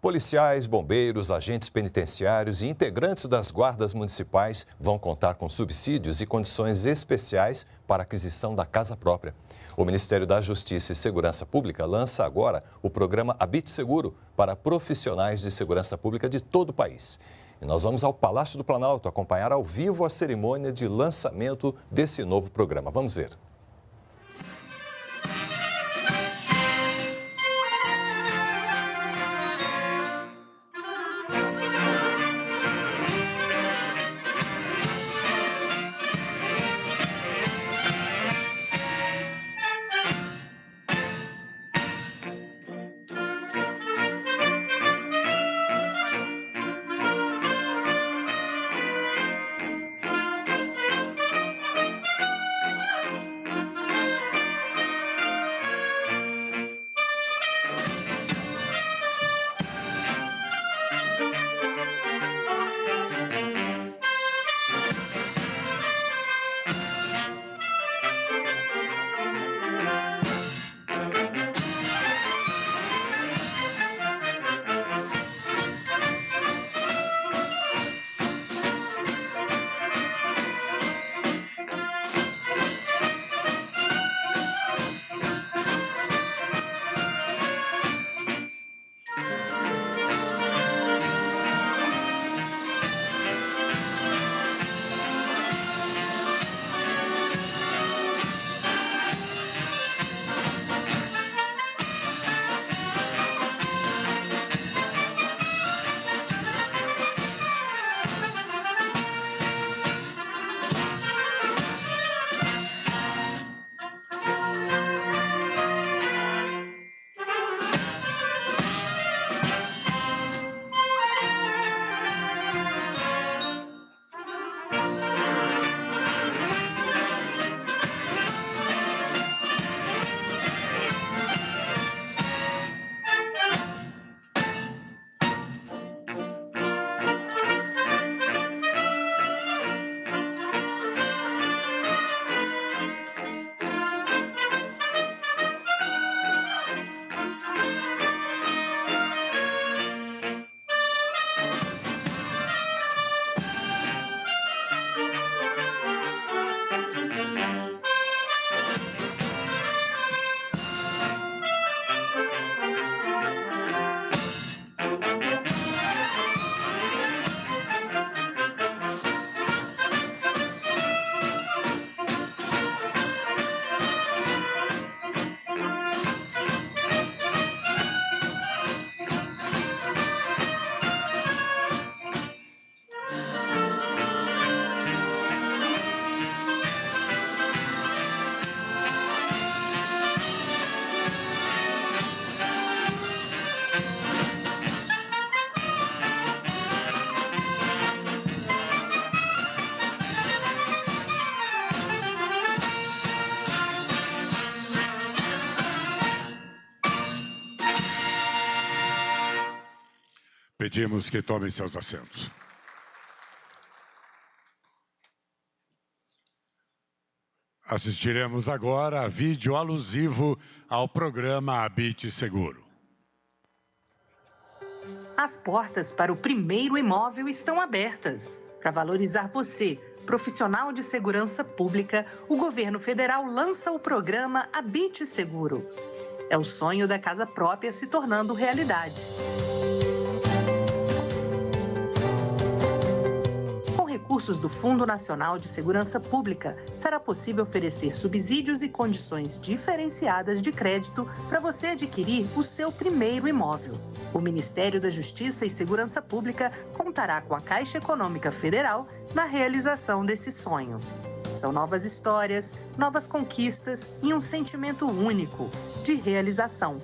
Policiais, bombeiros, agentes penitenciários e integrantes das guardas municipais vão contar com subsídios e condições especiais para a aquisição da casa própria. O Ministério da Justiça e Segurança Pública lança agora o programa Habite Seguro para profissionais de segurança pública de todo o país. E nós vamos ao Palácio do Planalto acompanhar ao vivo a cerimônia de lançamento desse novo programa. Vamos ver. Pedimos que tomem seus assentos. Assistiremos agora a vídeo alusivo ao programa Habite Seguro. As portas para o primeiro imóvel estão abertas. Para valorizar você, profissional de segurança pública, o governo federal lança o programa Habite Seguro. É o sonho da casa própria se tornando realidade. Com recursos do Fundo Nacional de Segurança Pública, será possível oferecer subsídios e condições diferenciadas de crédito para você adquirir o seu primeiro imóvel. O Ministério da Justiça e Segurança Pública contará com a Caixa Econômica Federal na realização desse sonho. São novas histórias, novas conquistas e um sentimento único de realização.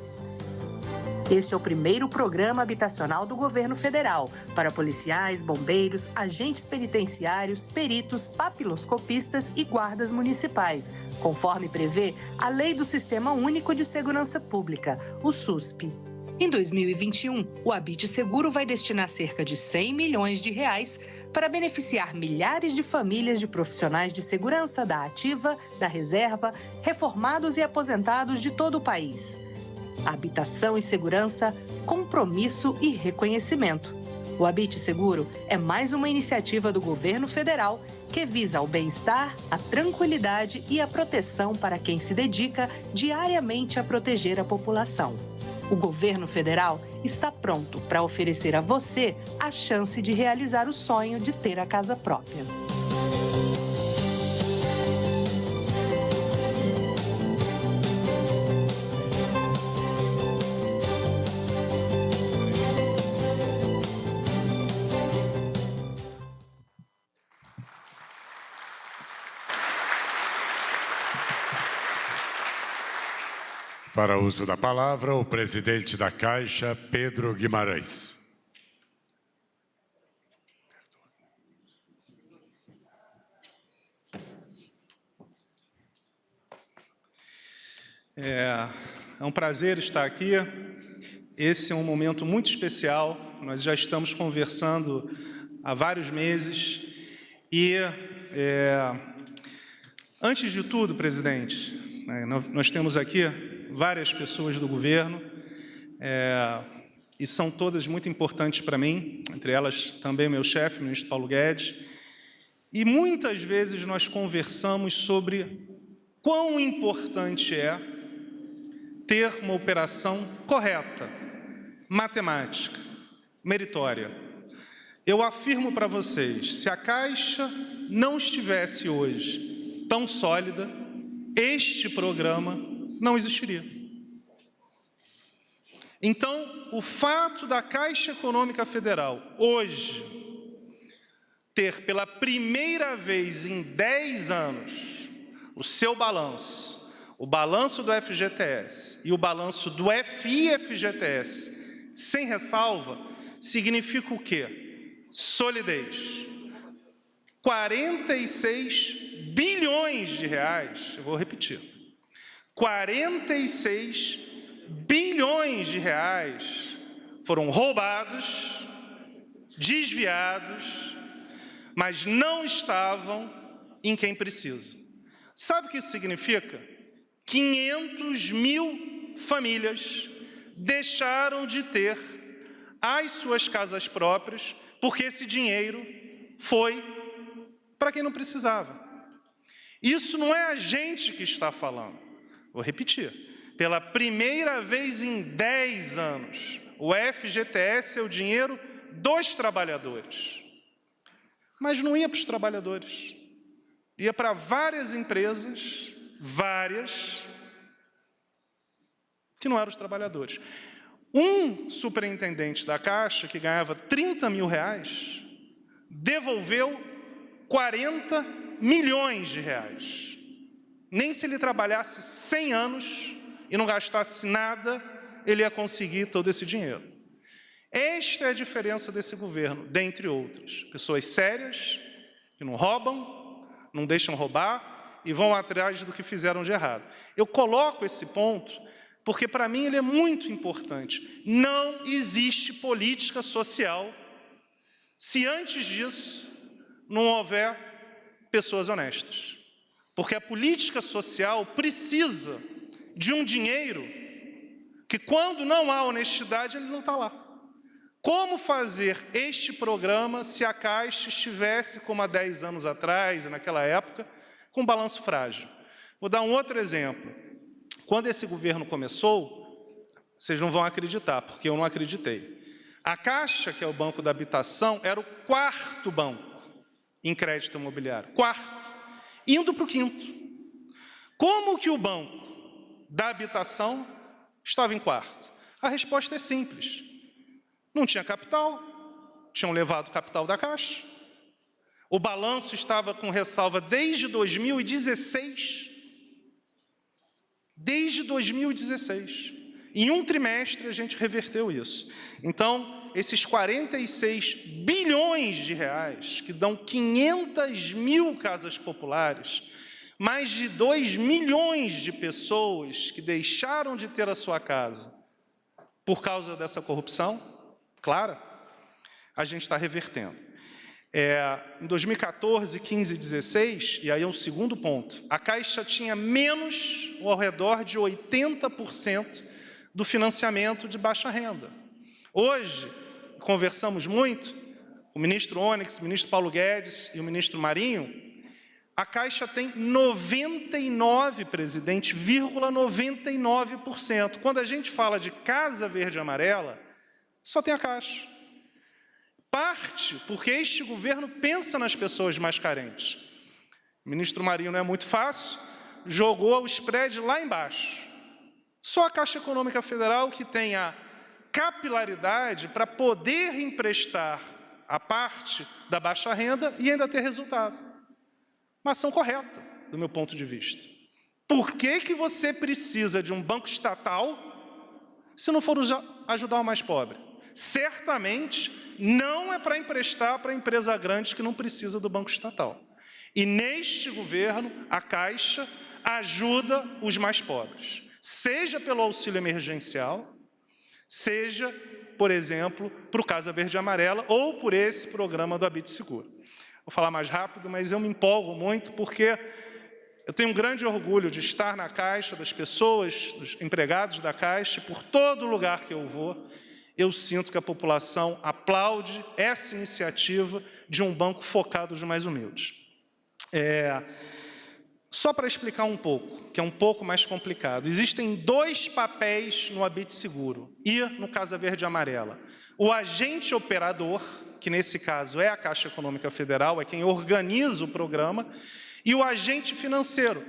Este é o primeiro programa habitacional do governo federal para policiais, bombeiros, agentes penitenciários, peritos, papiloscopistas e guardas municipais, conforme prevê a Lei do Sistema Único de Segurança Pública, o SUSP. Em 2021, o Habite Seguro vai destinar cerca de R$100 milhões para beneficiar milhares de famílias de profissionais de segurança da ativa, da reserva, reformados e aposentados de todo o país. habitação e segurança, compromisso e reconhecimento. O Habite Seguro é mais uma iniciativa do governo federal que visa o bem-estar, a tranquilidade e a proteção para quem se dedica diariamente a proteger a população. O governo federal está pronto para oferecer a você a chance de realizar o sonho de ter a casa própria. Para uso da palavra, o presidente da Caixa, Pedro Guimarães. É um prazer estar aqui. Esse é um momento muito especial. Nós já estamos conversando há vários meses. E, antes de tudo, presidente, nós temos aqui várias pessoas do governo, e são todas muito importantes para mim, entre elas também meu chefe, o ministro Paulo Guedes, e muitas vezes nós conversamos sobre quão importante é ter uma operação correta, matemática, meritória. Eu afirmo para vocês, se a Caixa não estivesse hoje tão sólida, este programa não existiria. Então, o fato da Caixa Econômica Federal, hoje, ter pela primeira vez em 10 anos o seu balanço, o balanço do FGTS e o balanço do FIFGTS sem ressalva, significa o quê? Solidez. 46 bilhões de reais, eu vou repetir, 46 bilhões de reais foram roubados, desviados, mas não estavam em quem precisa. Sabe o que isso significa? 500 mil famílias deixaram de ter as suas casas próprias porque esse dinheiro foi para quem não precisava. Isso não é a gente que está falando. Vou repetir. Pela primeira vez em 10 anos, o FGTS é o dinheiro dos trabalhadores. Mas não ia para os trabalhadores. Ia para várias empresas, que não eram os trabalhadores. Um superintendente da Caixa, que ganhava 30 mil reais, devolveu 40 milhões de reais. Nem se ele trabalhasse 100 anos e não gastasse nada, ele ia conseguir todo esse dinheiro. Esta é a diferença desse governo, dentre outras. Pessoas sérias, que não roubam, não deixam roubar e vão atrás do que fizeram de errado. Eu coloco esse ponto porque, para mim, ele é muito importante. Não existe política social se, antes disso, não houver pessoas honestas. Porque a política social precisa de um dinheiro que, quando não há honestidade, ele não está lá. Como fazer este programa se a Caixa estivesse, como há 10 anos atrás, naquela época, com um balanço frágil? Vou dar um outro exemplo. Quando esse governo começou, vocês não vão acreditar, porque eu não acreditei. A Caixa, que é o Banco da Habitação, era o 4º banco em crédito imobiliário. 4º. Indo para o 5º. Como que o Banco da Habitação estava em 4º? A resposta é simples. Não tinha capital, tinham levado o capital da Caixa. O balanço estava com ressalva desde 2016. Desde 2016. Em um trimestre a gente reverteu isso. Então, esses 46 bilhões de reais, que dão 500 mil casas populares, mais de 2 milhões de pessoas que deixaram de ter a sua casa por causa dessa corrupção, clara, a gente está revertendo. Em 2014, 15 e 16, e aí é um segundo ponto, a Caixa tinha menos, ou ao redor de 80% do financiamento de baixa renda. Hoje, conversamos muito, o ministro Onyx, o ministro Paulo Guedes e o ministro Marinho, a Caixa tem 99, presidente, 99%. Quando a gente fala de Casa Verde e Amarela, só tem a Caixa. Parte porque este governo pensa nas pessoas mais carentes. O ministro Marinho não é muito fácil, jogou o spread lá embaixo. Só a Caixa Econômica Federal que tem a capilaridade para poder emprestar a parte da baixa renda e ainda ter resultado. Uma ação correta, do meu ponto de vista. Por que você precisa de um banco estatal se não for ajudar o mais pobre? Certamente não é para emprestar para empresa grande que não precisa do banco estatal. E neste governo, a Caixa ajuda os mais pobres, seja pelo auxílio emergencial, seja, por exemplo, para o Casa Verde e Amarela ou por esse programa do Habite Seguro. Vou falar mais rápido, mas eu me empolgo muito porque eu tenho um grande orgulho de estar na Caixa, das pessoas, dos empregados da Caixa, por todo lugar que eu vou, eu sinto que a população aplaude essa iniciativa de um banco focado nos mais humildes. Só para explicar um pouco, que é um pouco mais complicado, existem 2 papéis no Habite Seguro e no Casa Verde e Amarela. O agente operador, que nesse caso é a Caixa Econômica Federal, é quem organiza o programa, e o agente financeiro,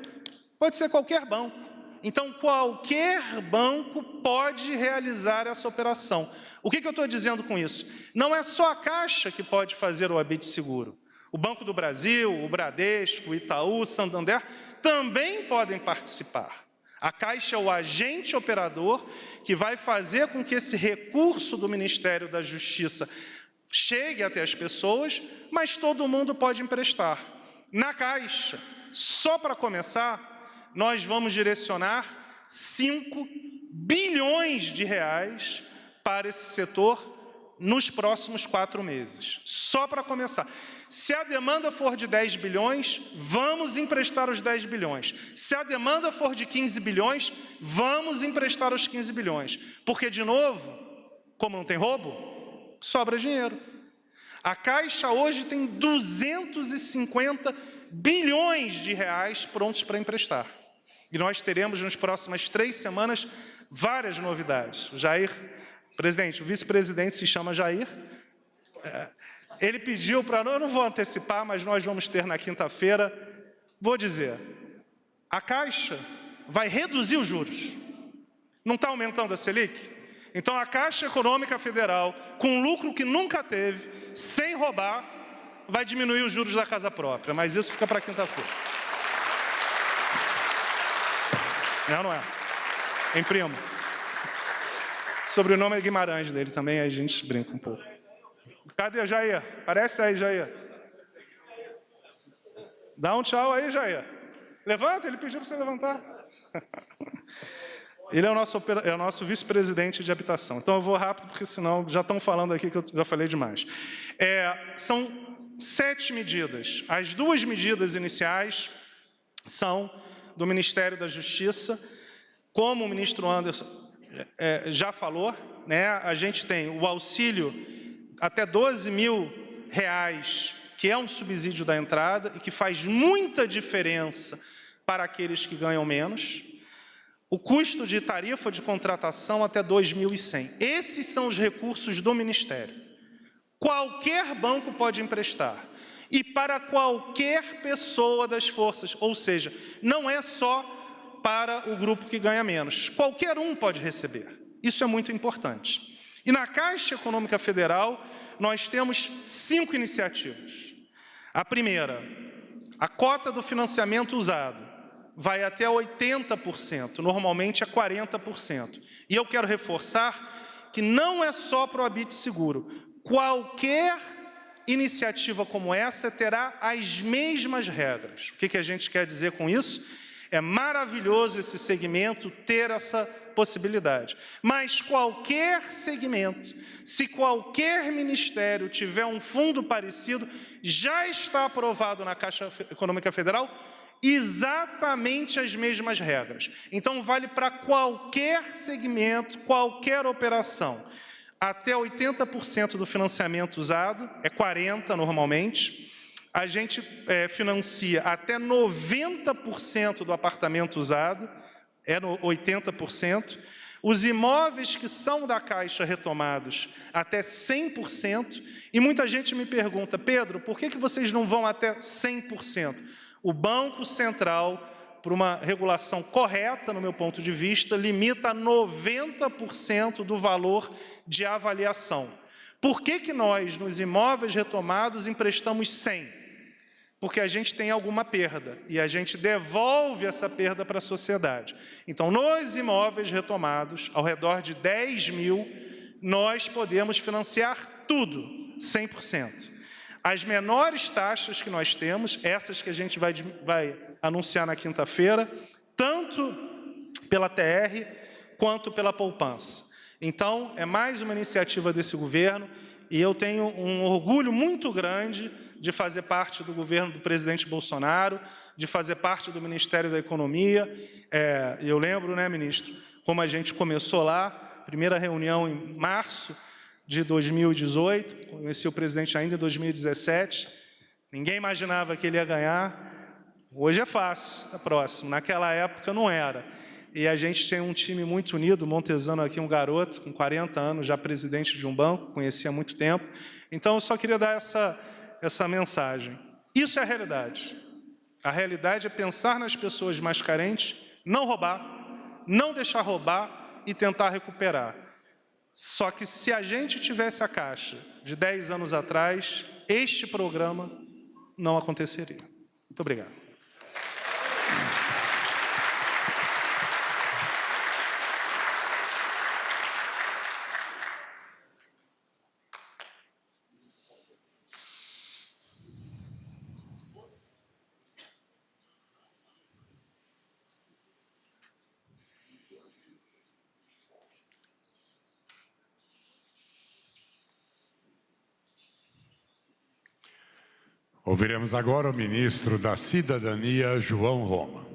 pode ser qualquer banco. Então, qualquer banco pode realizar essa operação. O que eu estou dizendo com isso? Não é só a Caixa que pode fazer o Habite Seguro. O Banco do Brasil, o Bradesco, o Itaú, o Santander também podem participar. A Caixa é o agente operador que vai fazer com que esse recurso do Ministério da Justiça chegue até as pessoas, mas todo mundo pode emprestar. Na Caixa, só para começar, nós vamos direcionar 5 bilhões de reais para esse setor nos próximos 4 meses. Só para começar. Se a demanda for de 10 bilhões, vamos emprestar os 10 bilhões. Se a demanda for de 15 bilhões, vamos emprestar os 15 bilhões. Porque, de novo, como não tem roubo, sobra dinheiro. A Caixa hoje tem 250 bilhões de reais prontos para emprestar. E nós teremos, nas próximas 3 semanas, várias novidades. O Jair, presidente, o vice-presidente se chama Jair. Ele pediu para... Eu não vou antecipar, mas nós vamos ter na quinta-feira. Vou dizer, a Caixa vai reduzir os juros. Não está aumentando a Selic? Então, a Caixa Econômica Federal, com lucro que nunca teve, sem roubar, vai diminuir os juros da casa própria. Mas isso fica para quinta-feira. Não é? Imprimo. Sobrenome é Guimarães dele também, aí a gente brinca um pouco. Cadê Jair? Aparece aí, Jair. Dá um tchau aí, Jair. Levanta, ele pediu para você levantar. Ele é o nosso vice-presidente de habitação. Então eu vou rápido, porque senão já estão falando aqui que eu já falei demais. São 7 medidas. As 2 medidas iniciais são do Ministério da Justiça. Como o ministro Anderson já falou, né, a gente tem o auxílio até 12 mil reais, que é um subsídio da entrada e que faz muita diferença para aqueles que ganham menos. O custo de tarifa de contratação até 2.100. Esses são os recursos do Ministério. Qualquer banco pode emprestar. E para qualquer pessoa das forças. Ou seja, não é só para o grupo que ganha menos. Qualquer um pode receber. Isso é muito importante. E na Caixa Econômica Federal, nós temos 5 iniciativas. A primeira, a cota do financiamento usado vai até 80%, normalmente é 40%. E eu quero reforçar que não é só para o Habite Seguro. Qualquer iniciativa como essa terá as mesmas regras. O que a gente quer dizer com isso? É maravilhoso esse segmento ter essa possibilidade. Mas qualquer segmento, se qualquer ministério tiver um fundo parecido, já está aprovado na Caixa Econômica Federal Exatamente as mesmas regras. Então, vale para qualquer segmento, qualquer operação. Até 80% do financiamento usado, é 40% normalmente. A gente financia até 90% do apartamento usado, é 80%. Os imóveis que são da Caixa retomados, até 100%. E muita gente me pergunta, Pedro, por que vocês não vão até 100%? O Banco Central, por uma regulação correta, no meu ponto de vista, limita a 90% do valor de avaliação. Por que nós, nos imóveis retomados, emprestamos 100%? Porque a gente tem alguma perda e a gente devolve essa perda para a sociedade. Então, nos imóveis retomados, ao redor de 10 mil, nós podemos financiar tudo, 100%. As menores taxas que nós temos, essas que a gente vai anunciar na quinta-feira, tanto pela TR quanto pela poupança. Então, é mais uma iniciativa desse governo e eu tenho um orgulho muito grande de fazer parte do governo do presidente Bolsonaro, de fazer parte do Ministério da Economia. Eu lembro, né, ministro, como a gente começou lá, primeira reunião em março de 2018, conheci o presidente ainda em 2017, ninguém imaginava que ele ia ganhar, hoje é fácil, está próximo, naquela época não era. E a gente tem um time muito unido, Montesano aqui, um garoto com 40 anos, já presidente de um banco, conhecia há muito tempo. Então, eu só queria dar essa mensagem. Isso é a realidade. A realidade é pensar nas pessoas mais carentes, não roubar, não deixar roubar e tentar recuperar. Só que se a gente tivesse a Caixa de 10 anos atrás, este programa não aconteceria. Muito obrigado. Ouviremos agora o ministro da Cidadania, João Roma.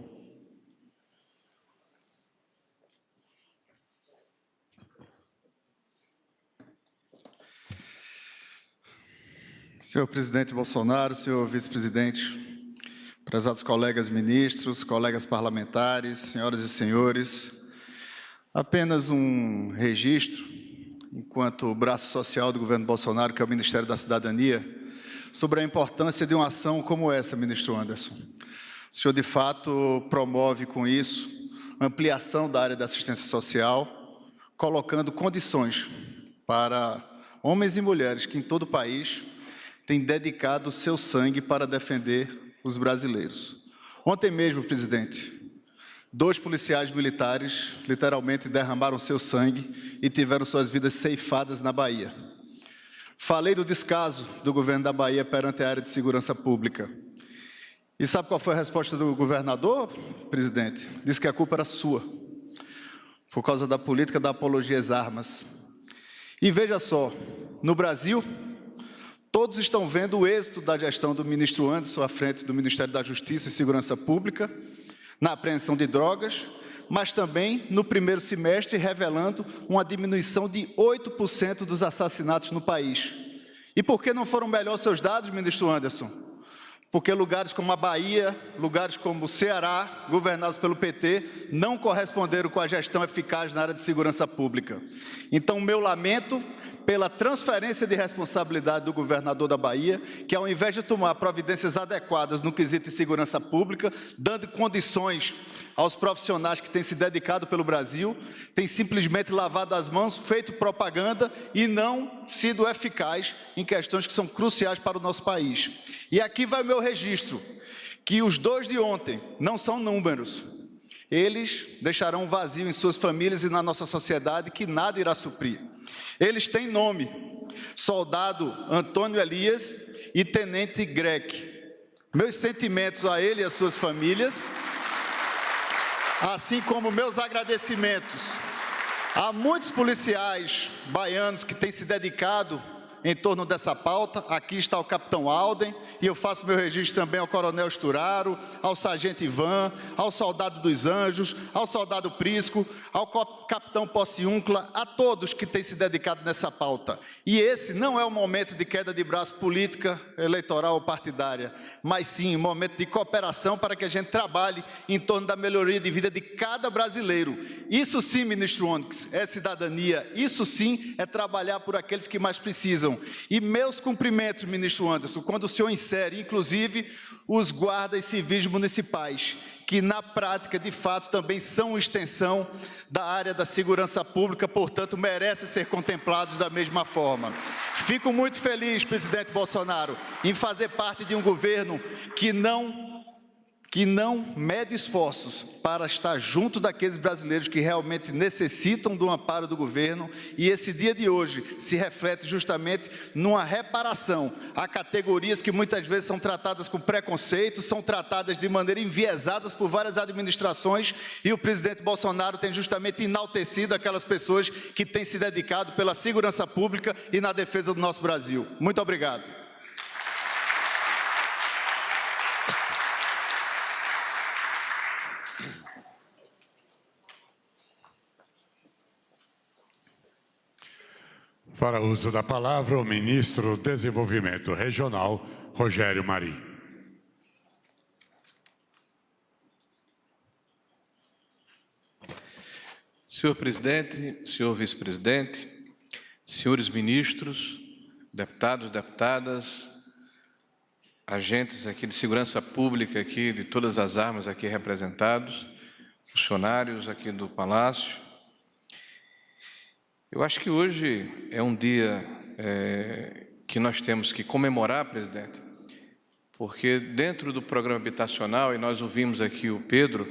Senhor presidente Bolsonaro, senhor vice-presidente, prezados colegas ministros, colegas parlamentares, senhoras e senhores, apenas um registro, enquanto braço social do governo Bolsonaro, que é o Ministério da Cidadania, sobre a importância de uma ação como essa, ministro Anderson. O senhor, de fato, promove com isso ampliação da área da assistência social, colocando condições para homens e mulheres que em todo o país têm dedicado o seu sangue para defender os brasileiros. Ontem mesmo, presidente, 2 policiais militares literalmente derramaram seu sangue e tiveram suas vidas ceifadas na Bahia. Falei do descaso do governo da Bahia perante a área de segurança pública. E sabe qual foi a resposta do governador, presidente? Disse que a culpa era sua, por causa da política da apologia às armas. E veja só, no Brasil, todos estão vendo o êxito da gestão do ministro Anderson à frente do Ministério da Justiça e Segurança Pública, na apreensão de drogas, mas também no primeiro semestre revelando uma diminuição de 8% dos assassinatos no país. E por que não foram melhores seus dados, ministro Anderson? Porque lugares como a Bahia, lugares como o Ceará, governados pelo PT, não corresponderam com a gestão eficaz na área de segurança pública. Então, meu lamento pela transferência de responsabilidade do governador da Bahia, que ao invés de tomar providências adequadas no quesito de segurança pública, dando condições aos profissionais que têm se dedicado pelo Brasil, tem simplesmente lavado as mãos, feito propaganda e não sido eficaz em questões que são cruciais para o nosso país. E aqui vai o meu registro, que os 2 de ontem não são números. Eles deixarão um vazio em suas famílias e na nossa sociedade que nada irá suprir. Eles têm nome, soldado Antônio Elias e tenente Grec. Meus sentimentos a ele e às suas famílias, assim como meus agradecimentos a muitos policiais baianos que têm se dedicado em torno dessa pauta. Aqui está o capitão Alden, e eu faço meu registro também ao coronel Esturaro, ao sargento Ivan, ao soldado dos Anjos, ao soldado Prisco, ao capitão Pociúncula, a todos que têm se dedicado nessa pauta. E esse não é um momento de queda de braço política, eleitoral ou partidária, mas sim um momento de cooperação para que a gente trabalhe em torno da melhoria de vida de cada brasileiro. Isso sim, ministro Onyx, é cidadania, isso sim é trabalhar por aqueles que mais precisam. E meus cumprimentos, ministro Anderson, quando o senhor insere, inclusive, os guardas civis municipais, que na prática, de fato, também são extensão da área da segurança pública, portanto, merecem ser contemplados da mesma forma. Fico muito feliz, presidente Bolsonaro, em fazer parte de um governo que não mede esforços para estar junto daqueles brasileiros que realmente necessitam do amparo do governo, e esse dia de hoje se reflete justamente numa reparação a categorias que muitas vezes são tratadas com preconceito, são tratadas de maneira enviesadas por várias administrações, e o presidente Bolsonaro tem justamente enaltecido aquelas pessoas que têm se dedicado pela segurança pública e na defesa do nosso Brasil. Muito obrigado. Para uso da palavra, o ministro do Desenvolvimento Regional, Rogério Marinho. Senhor presidente, senhor vice-presidente, senhores ministros, deputados, deputadas, agentes aqui de segurança pública, aqui de todas as armas aqui representados, funcionários aqui do Palácio. Eu acho que hoje é um dia que nós temos que comemorar, presidente, porque dentro do programa habitacional, e nós ouvimos aqui o Pedro,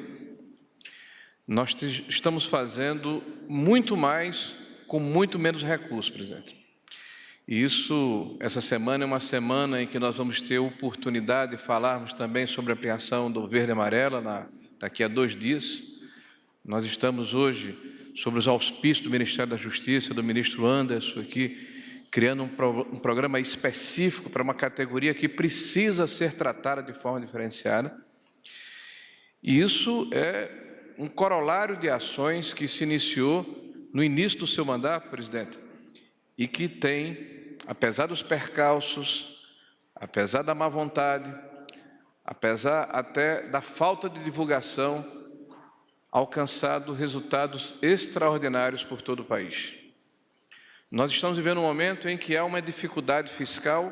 nós estamos fazendo muito mais com muito menos recursos, presidente. E isso, essa semana é uma semana em que nós vamos ter oportunidade de falarmos também sobre a ampliação do Verde e Amarela, daqui a 2 dias. Nós estamos hoje sobre os auspícios do Ministério da Justiça, do ministro Anderson, aqui, criando um programa específico para uma categoria que precisa ser tratada de forma diferenciada. E isso é um corolário de ações que se iniciou no início do seu mandato, presidente, e que tem, apesar dos percalços, apesar da má vontade, apesar até da falta de divulgação, alcançado resultados extraordinários por todo o país. Nós estamos vivendo um momento em que há uma dificuldade fiscal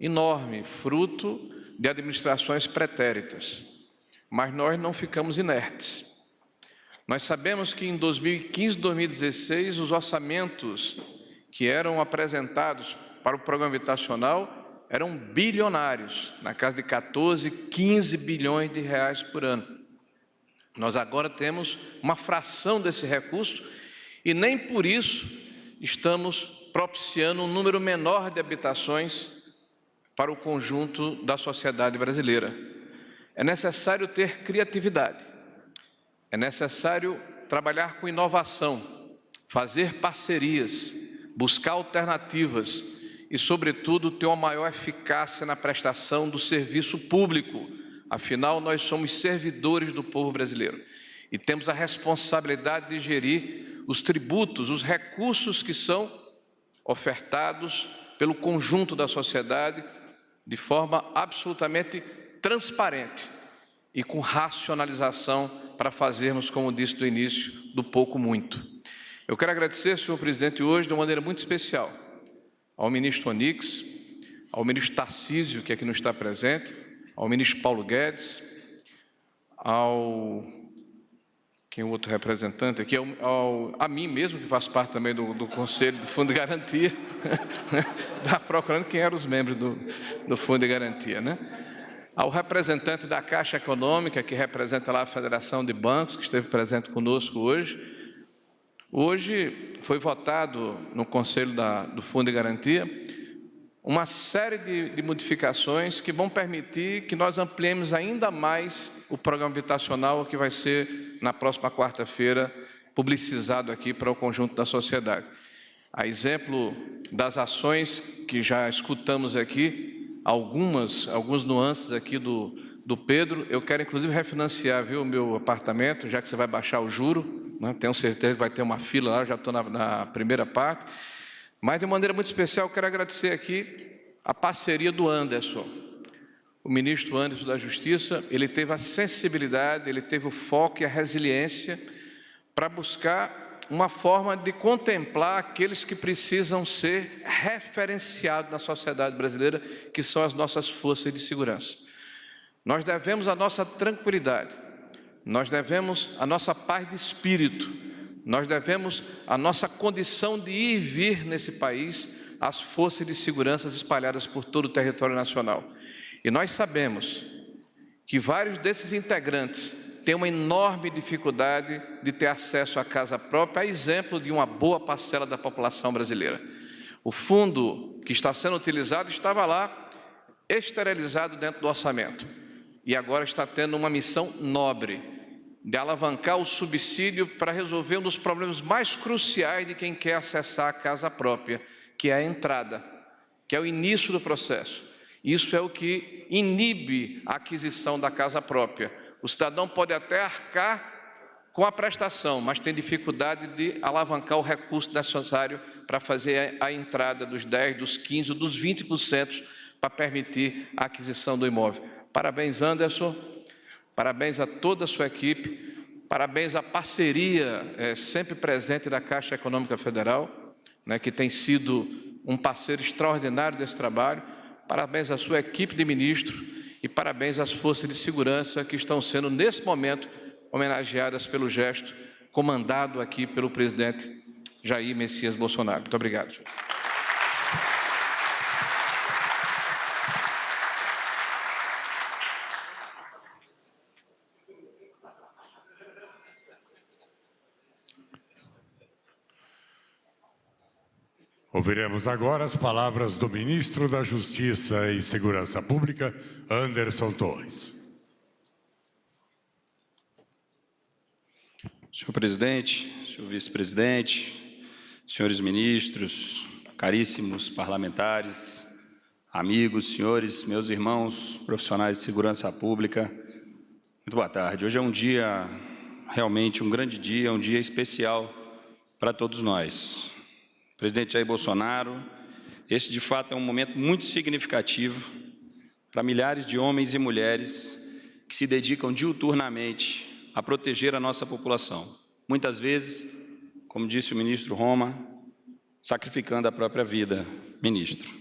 enorme, fruto de administrações pretéritas, mas nós não ficamos inertes. Nós sabemos que em 2015 e 2016, os orçamentos que eram apresentados para o programa habitacional eram bilionários, na casa de 14, 15 bilhões de reais por ano. Nós agora temos uma fração desse recurso e nem por isso estamos propiciando um número menor de habitações para o conjunto da sociedade brasileira. É necessário ter criatividade, é necessário trabalhar com inovação, fazer parcerias, buscar alternativas e, sobretudo, ter uma maior eficácia na prestação do serviço público. Afinal, nós somos servidores do povo brasileiro e temos a responsabilidade de gerir os tributos, os recursos que são ofertados pelo conjunto da sociedade de forma absolutamente transparente e com racionalização para fazermos, como disse no início, do pouco muito. Eu quero agradecer, senhor presidente, hoje de uma maneira muito especial ao ministro Onyx, ao ministro Tarcísio, que aqui não está presente, ao ministro Paulo Guedes, quem é o outro representante aqui, a mim mesmo, que faço parte também do Conselho do Fundo de Garantia, está procurando quem eram os membros do Fundo de Garantia, né? Ao representante da Caixa Econômica, que representa lá a Federação de Bancos, que esteve presente conosco hoje. Hoje foi votado no Conselho do Fundo de Garantia uma série de modificações que vão permitir que nós ampliemos ainda mais o programa habitacional, que vai ser, na próxima quarta-feira, publicizado aqui para o conjunto da sociedade. A exemplo das ações que já escutamos aqui, alguns nuances aqui do Pedro, eu quero inclusive refinanciar, viu, o meu apartamento, já que você vai baixar o juro, né? Tenho certeza que vai ter uma fila lá, já estou na primeira parte. Mas, de maneira muito especial, eu quero agradecer aqui a parceria do Anderson. O ministro Anderson da Justiça, ele teve a sensibilidade, ele teve o foco e a resiliência para buscar uma forma de contemplar aqueles que precisam ser referenciados na sociedade brasileira, que são as nossas forças de segurança. Nós devemos a nossa tranquilidade, nós devemos a nossa paz de espírito, nós devemos a nossa condição de ir e vir nesse país às forças de segurança espalhadas por todo o território nacional. E nós sabemos que vários desses integrantes têm uma enorme dificuldade de ter acesso à casa própria, a exemplo de uma boa parcela da população brasileira. O fundo que está sendo utilizado estava lá, esterilizado dentro do orçamento, e agora está tendo uma missão nobre, de alavancar o subsídio para resolver um dos problemas mais cruciais de quem quer acessar a casa própria, que é a entrada, que é o início do processo. Isso é o que inibe a aquisição da casa própria. O cidadão pode até arcar com a prestação, mas tem dificuldade de alavancar o recurso necessário para fazer a entrada dos 10%, dos 15%, dos 20% para permitir a aquisição do imóvel. Parabéns, Anderson, parabéns a toda a sua equipe, parabéns à parceria sempre presente da Caixa Econômica Federal, né, que tem sido um parceiro extraordinário desse trabalho. Parabéns à sua equipe de ministros e parabéns às forças de segurança que estão sendo, nesse momento, homenageadas pelo gesto comandado aqui pelo presidente Jair Messias Bolsonaro. Muito obrigado, senhor. Ouviremos agora as palavras do ministro da Justiça e Segurança Pública, Anderson Torres. Senhor presidente, senhor vice-presidente, senhores ministros, caríssimos parlamentares, amigos, senhores, meus irmãos, profissionais de segurança pública, muito boa tarde. Hoje é um dia, realmente um grande dia, um dia especial para todos nós. Presidente Jair Bolsonaro, este de fato é um momento muito significativo para milhares de homens e mulheres que se dedicam diuturnamente a proteger a nossa população. Muitas vezes, como disse o ministro Roma, sacrificando a própria vida, ministro.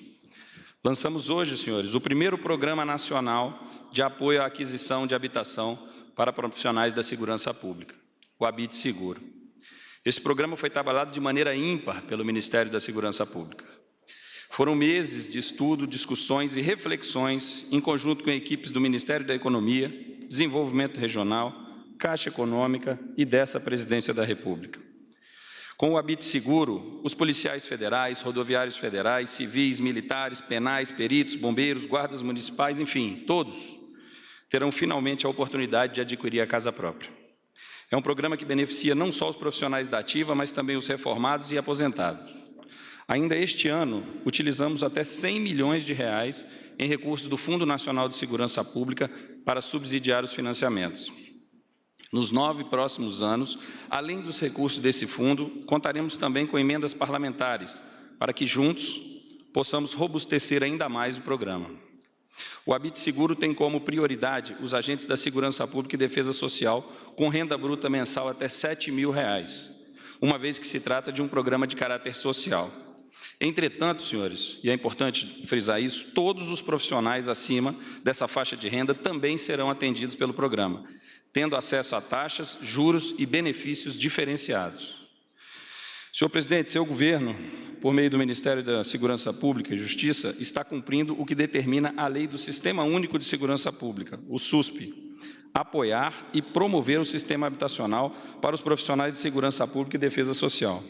Lançamos hoje, senhores, o primeiro Programa Nacional de Apoio à Aquisição de Habitação para Profissionais da Segurança Pública, o Habite Seguro. Esse programa foi trabalhado de maneira ímpar pelo Ministério da Segurança Pública. Foram meses de estudo, discussões e reflexões em conjunto com equipes do Ministério da Economia, Desenvolvimento Regional, Caixa Econômica e dessa Presidência da República. Com o Habite Seguro, os policiais federais, rodoviários federais, civis, militares, penais, peritos, bombeiros, guardas municipais, enfim, todos terão finalmente a oportunidade de adquirir a casa própria. É um programa que beneficia não só os profissionais da ativa, mas também os reformados e aposentados. Ainda este ano, utilizamos até 100 milhões de reais em recursos do Fundo Nacional de Segurança Pública para subsidiar os financiamentos. Nos 9 próximos anos, além dos recursos desse fundo, contaremos também com emendas parlamentares, para que juntos possamos robustecer ainda mais o programa. O Habite Seguro tem como prioridade os agentes da Segurança Pública e Defesa Social com renda bruta mensal até R$ 7.000, uma vez que se trata de um programa de caráter social. Entretanto, senhores, e é importante frisar isso, todos os profissionais acima dessa faixa de renda também serão atendidos pelo programa, tendo acesso a taxas, juros e benefícios diferenciados. Senhor presidente, seu governo, por meio do Ministério da Segurança Pública e Justiça, está cumprindo o que determina a Lei do Sistema Único de Segurança Pública, o SUSP, apoiar e promover o sistema habitacional para os profissionais de segurança pública e defesa social.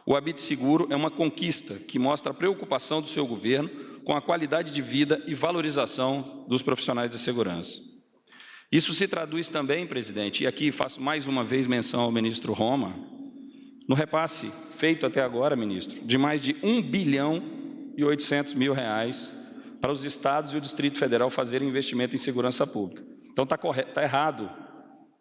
O Habite Seguro é uma conquista que mostra a preocupação do seu governo com a qualidade de vida e valorização dos profissionais de segurança. Isso se traduz também, presidente, e aqui faço mais uma vez menção ao ministro Roma, no repasse feito até agora, ministro, de mais de R$ 1,8 bilhão para os estados e o Distrito Federal fazerem investimento em segurança pública. Então, está errado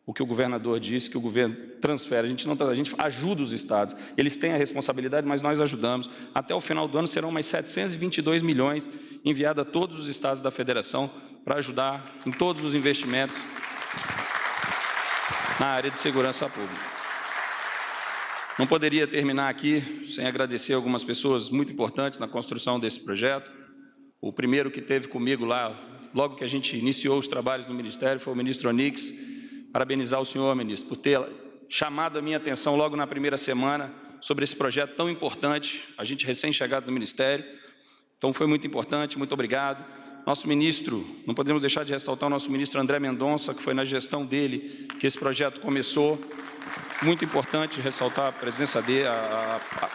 o que o governador disse, que o governo transfere. A gente ajuda os estados. Eles têm a responsabilidade, mas nós ajudamos. Até o final do ano serão mais 722 milhões enviados a todos os estados da federação para ajudar em todos os investimentos na área de segurança pública. Não poderia terminar aqui sem agradecer algumas pessoas muito importantes na construção desse projeto. O primeiro que esteve comigo lá, logo que a gente iniciou os trabalhos no Ministério, foi o ministro Onix. Parabenizar o senhor, ministro, por ter chamado a minha atenção logo na primeira semana sobre esse projeto tão importante, a gente recém-chegado no Ministério. Então, foi muito importante, muito obrigado. Nosso ministro, não podemos deixar de ressaltar o nosso ministro André Mendonça, que foi na gestão dele que esse projeto começou. Muito importante ressaltar a presença dele, a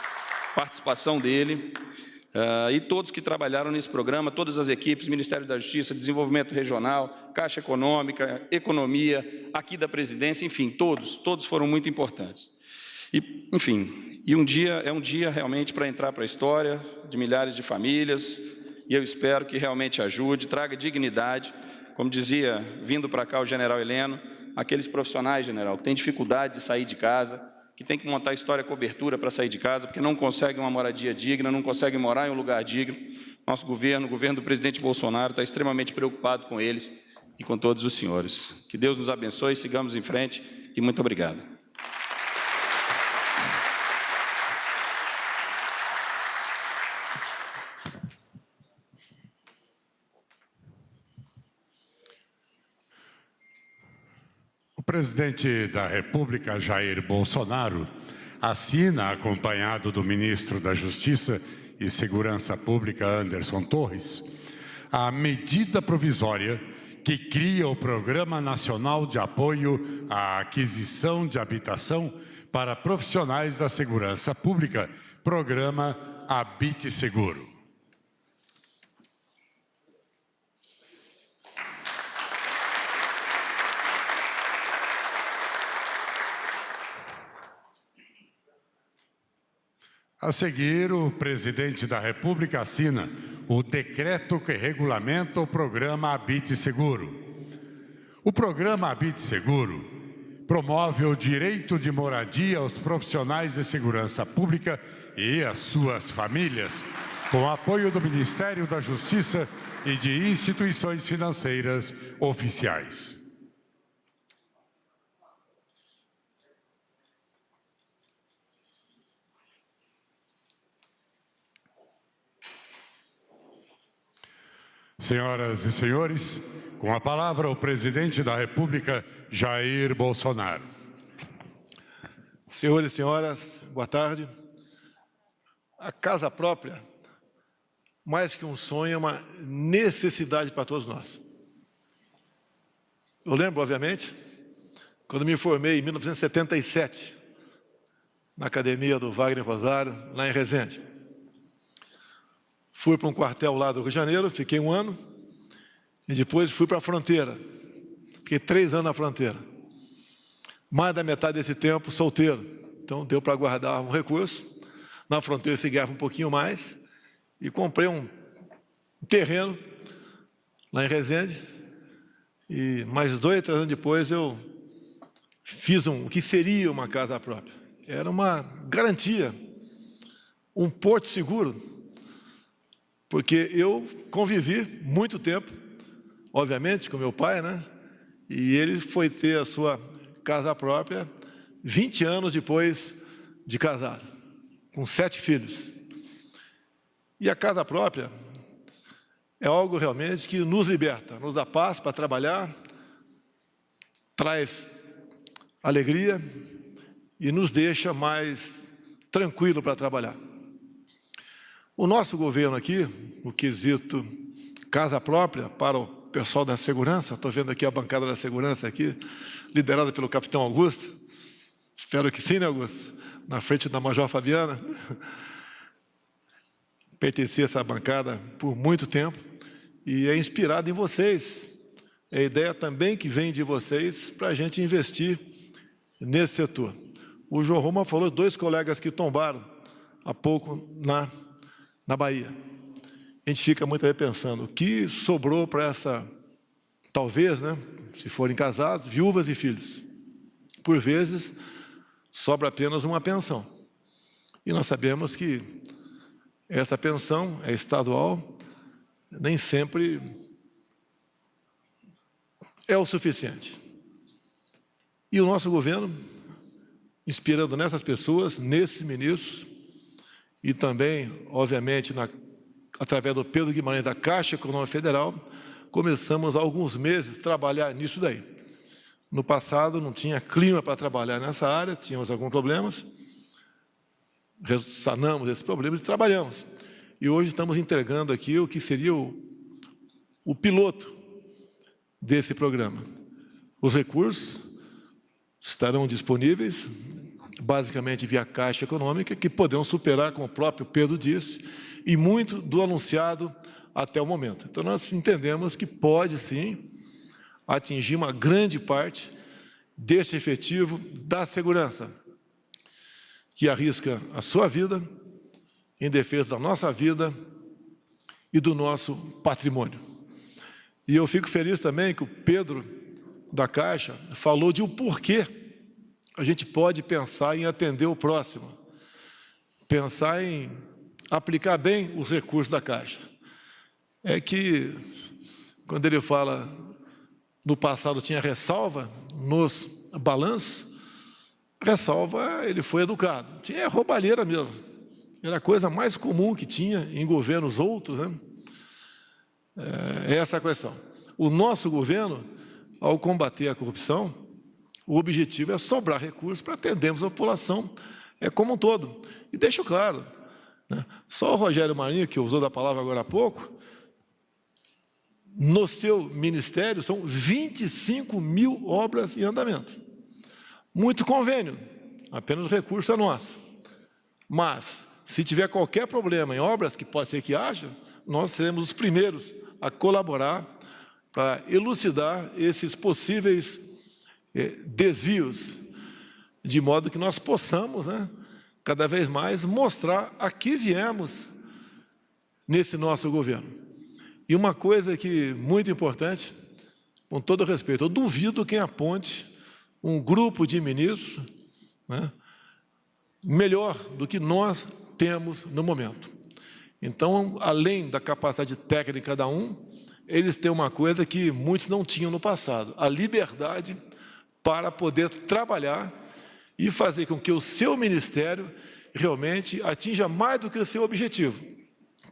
participação dele. E todos que trabalharam nesse programa, todas as equipes, Ministério da Justiça, Desenvolvimento Regional, Caixa Econômica, Economia, aqui da Presidência, enfim, todos foram muito importantes. E, enfim, é um dia realmente para entrar para a história de milhares de famílias, e eu espero que realmente ajude, traga dignidade, como dizia, vindo para cá o general Heleno, aqueles profissionais, general, que têm dificuldade de sair de casa, que tem que montar história cobertura para sair de casa, porque não conseguem uma moradia digna, não conseguem morar em um lugar digno. Nosso governo, o governo do presidente Bolsonaro, está extremamente preocupado com eles e com todos os senhores. Que Deus nos abençoe, sigamos em frente e muito obrigado. O presidente da República, Jair Bolsonaro, assina, acompanhado do ministro da Justiça e Segurança Pública, Anderson Torres, a medida provisória que cria o Programa Nacional de Apoio à Aquisição de Habitação para Profissionais da Segurança Pública, Programa Habite Seguro. A seguir, o presidente da República assina o decreto que regulamenta o programa Habite Seguro. O programa Habite Seguro promove o direito de moradia aos profissionais de segurança pública e às suas famílias, com apoio do Ministério da Justiça e de instituições financeiras oficiais. Senhoras e senhores, com a palavra o presidente da República, Jair Bolsonaro. Senhores e senhoras, boa tarde. A casa própria, mais que um sonho, é uma necessidade para todos nós. Eu lembro, obviamente, quando me formei em 1977, na academia do Wagner Rosário, lá em Resende. Fui para um quartel lá do Rio de Janeiro, fiquei 1 ano, e depois fui para a fronteira. Fiquei 3 anos na fronteira. Mais da metade desse tempo, solteiro. Então, deu para guardar um recurso. Na fronteira se ganhava um pouquinho mais. E comprei um terreno lá em Resende. E mais 2, 3 anos depois, eu fiz o que seria uma casa própria. Era uma garantia, um porto seguro. Porque eu convivi muito tempo, obviamente, com meu pai, né? E ele foi ter a sua casa própria 20 anos depois de casado, com 7 filhos. E a casa própria é algo realmente que nos liberta, nos dá paz para trabalhar, traz alegria e nos deixa mais tranquilo para trabalhar. O nosso governo aqui, no quesito casa própria para o pessoal da segurança, estou vendo aqui a bancada da segurança aqui, liderada pelo capitão Augusto, espero que sim, né, Augusto? Na frente da Major Fabiana. Pertenci a essa bancada por muito tempo e é inspirado em vocês. É a ideia também que vem de vocês para a gente investir nesse setor. O João Roma falou de 2 colegas que tombaram há pouco na Bahia. A gente fica muitas vezes pensando, o que sobrou para essa, talvez, né, se forem casados, viúvas e filhos? Por vezes, sobra apenas uma pensão. E nós sabemos que essa pensão é estadual, nem sempre é o suficiente. E o nosso governo, inspirando nessas pessoas, nesses ministros, e também, obviamente, através do Pedro Guimarães da Caixa Econômica Federal, começamos há alguns meses a trabalhar nisso daí. No passado não tinha clima para trabalhar nessa área, tínhamos alguns problemas, sanamos esses problemas e trabalhamos. E hoje estamos entregando aqui o que seria o piloto desse programa. Os recursos estarão disponíveis, basicamente via Caixa Econômica, que poderão superar, como o próprio Pedro disse, e muito do anunciado até o momento. Então, nós entendemos que pode, sim, atingir uma grande parte deste efetivo da segurança, que arrisca a sua vida em defesa da nossa vida e do nosso patrimônio. E eu fico feliz também que o Pedro da Caixa falou de o porquê a gente pode pensar em atender o próximo, pensar em aplicar bem os recursos da Caixa. É que, quando ele fala, no passado tinha ressalva nos balanços, ressalva, ele foi educado. Tinha roubalheira mesmo. Era a coisa mais comum que tinha em governos outros, né? É essa a questão. O nosso governo, ao combater a corrupção, o objetivo é sobrar recursos para atendermos a população como um todo. E deixo claro, né, só o Rogério Marinho, que usou da palavra agora há pouco, no seu ministério são 25 mil obras em andamento. Muito convênio, apenas o recurso é nosso. Mas, se tiver qualquer problema em obras, que pode ser que haja, nós seremos os primeiros a colaborar para elucidar esses possíveis desvios, de modo que nós possamos, né, cada vez mais mostrar a que viemos nesse nosso governo. E uma coisa que muito importante, com todo respeito, eu duvido quem aponte um grupo de ministros, né, melhor do que nós temos no momento. Então, além da capacidade técnica de cada um, eles têm uma coisa que muitos não tinham no passado, a liberdade para poder trabalhar e fazer com que o seu ministério realmente atinja mais do que o seu objetivo.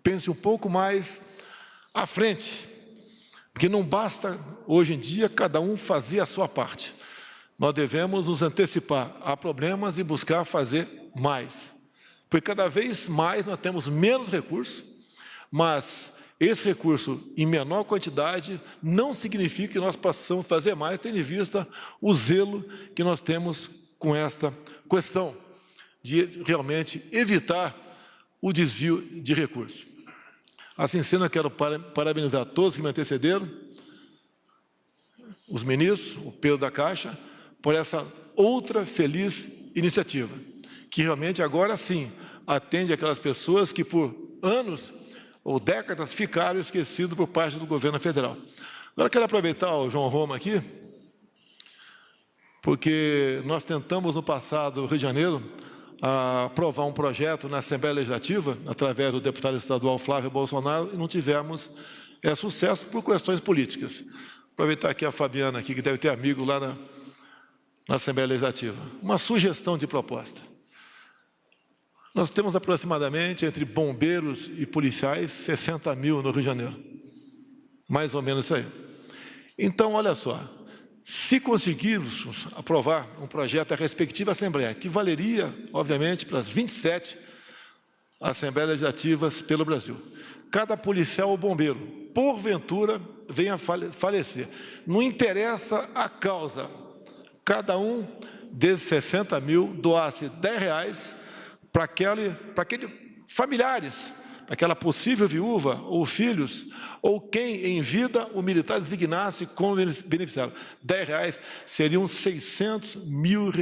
Pense um pouco mais à frente, porque não basta, hoje em dia, cada um fazer a sua parte. Nós devemos nos antecipar a problemas e buscar fazer mais. Porque cada vez mais nós temos menos recursos, mas esse recurso em menor quantidade não significa que nós possamos fazer mais, tendo em vista o zelo que nós temos com esta questão de realmente evitar o desvio de recursos. Assim sendo, eu quero parabenizar todos que me antecederam, os ministros, o Pedro da Caixa, por essa outra feliz iniciativa, que realmente agora sim atende aquelas pessoas que por anos ou décadas ficaram esquecidos por parte do governo federal. Agora quero aproveitar o João Roma aqui, porque nós tentamos no passado, no Rio de Janeiro, aprovar um projeto na Assembleia Legislativa, através do deputado estadual Flávio Bolsonaro, e não tivemos sucesso por questões políticas. Aproveitar aqui a Fabiana, aqui, que deve ter amigo lá na Assembleia Legislativa. Uma sugestão de proposta. Nós temos aproximadamente, entre bombeiros e policiais, 60 mil no Rio de Janeiro. Mais ou menos isso aí. Então, olha só, se conseguirmos aprovar um projeto da respectiva Assembleia, que valeria, obviamente, para as 27 Assembleias Legislativas pelo Brasil, cada policial ou bombeiro, porventura, venha falecer. Não interessa a causa, cada um desses 60 mil doasse R$10 para aqueles familiares, aquela possível viúva ou filhos, ou quem em vida o militar designasse como beneficiário. R$10 seriam R$600 mil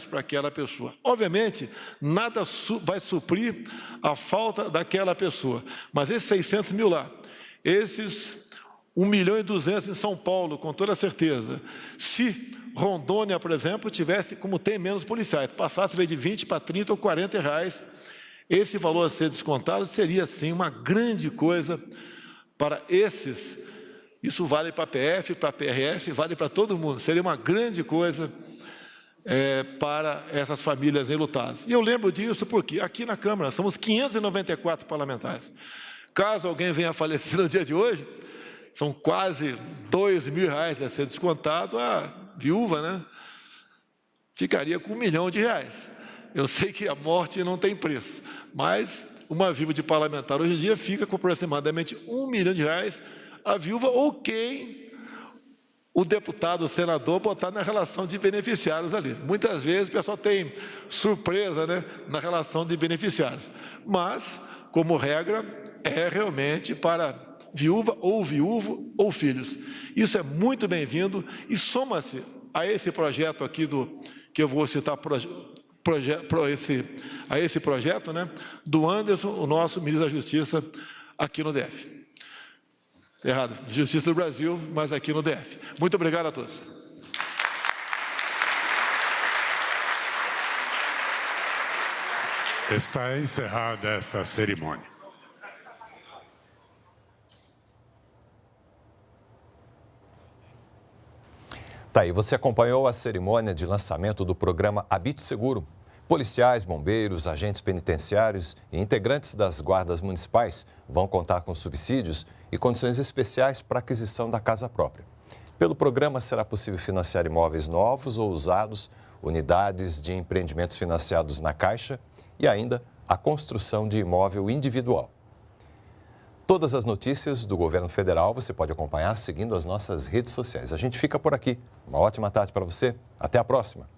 para aquela pessoa. Obviamente, nada vai suprir a falta daquela pessoa, mas esses 600 mil lá, esses 1.200.000 em São Paulo, com toda certeza, se Rondônia, por exemplo, tivesse, como tem menos policiais, passasse de 20 para 30 ou R$40, esse valor a ser descontado seria, sim, uma grande coisa para esses. Isso vale para a PF, para a PRF, vale para todo mundo. Seria uma grande coisa para essas famílias enlutadas. E eu lembro disso porque aqui na Câmara somos 594 parlamentares. Caso alguém venha a falecer no dia de hoje, são quase R$2.000 a ser descontado, a viúva, né, ficaria com R$1 milhão. Eu sei que a morte não tem preço, mas uma viúva de parlamentar hoje em dia fica com aproximadamente R$1 milhão a viúva ou quem o deputado, o senador, botar na relação de beneficiários ali. Muitas vezes o pessoal tem surpresa, né, na relação de beneficiários, mas, como regra, é realmente para viúva ou viúvo ou filhos. Isso é muito bem-vindo e soma-se a esse projeto aqui que eu vou citar a esse projeto, né, do Anderson, o nosso ministro da Justiça aqui no DF. Errado, Justiça do Brasil, mas aqui no DF. Muito obrigado a todos. Está encerrada esta cerimônia. Tá aí, você acompanhou a cerimônia de lançamento do programa Habite Seguro. Policiais, bombeiros, agentes penitenciários e integrantes das guardas municipais vão contar com subsídios e condições especiais para aquisição da casa própria. Pelo programa, será possível financiar imóveis novos ou usados, unidades de empreendimentos financiados na Caixa e ainda a construção de imóvel individual. Todas as notícias do governo federal você pode acompanhar seguindo as nossas redes sociais. A gente fica por aqui. Uma ótima tarde para você. Até a próxima.